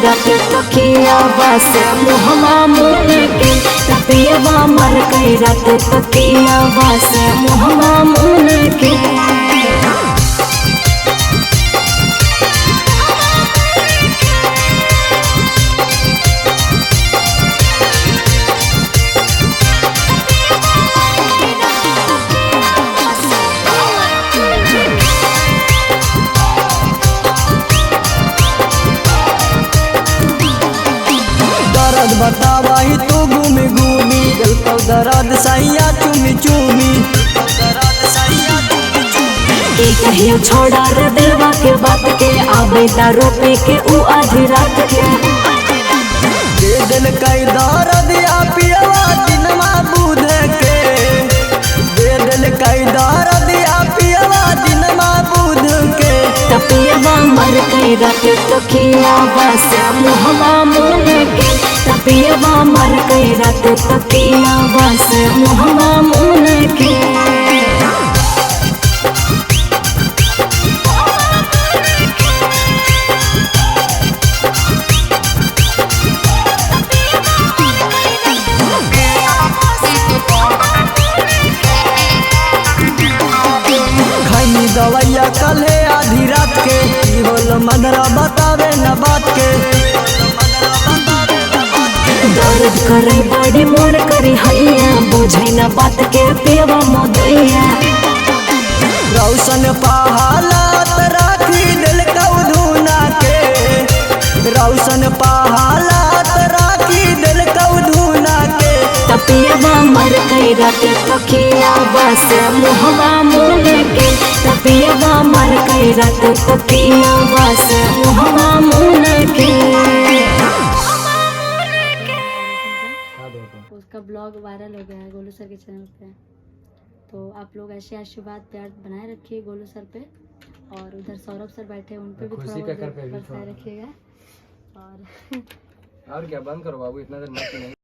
रात तकिया बस मुहमा मुन के तपियवा मर कई रात तकिया बस मुहमा मुन के। दर्द बतावाही तू घूमी घूमी दिल को दर्द सैया चूमी चूमी कहियो छोड़ा रे दिलवा के बात के आवे दारू पी के ऊ आधी रात के दे दिल कई दर्द या पियवा दिनमा बुध के दे दिल कई दर्द या पियवा दिनमा बुध के तपियवा मर कई रात तकिया बस मुहमा मुन के तपियवा मर कई रात तकिया बस मुहमा मुन के। दवैया कले आधी रात के होल मदरा बतावे न बात के दर्द करे बड़ी मोर करी हैया बुझे न बात के पेवा मोदैया रौशन पहालात राखी दिल कौधुना के रौशन पहालात राखी दिल कौधुना के तपियवा मर कई रात तकिया बस मुहमा मुन के तपियवा मर कई रात तकिया बस मुहमा मुन के। उसका ब्लॉग वायरल हो गया है गोलू सर के चैनल पे, तो आप लोग ऐसे आशीर्वाद प्यार बनाए रखिए गोलू सर पे। और उधर सौरभ सर बैठे हैं, उन पे भी थोड़ा बरसाए रखिएगा। और क्या बंद करो बाबू, इतना देर मत नहीं।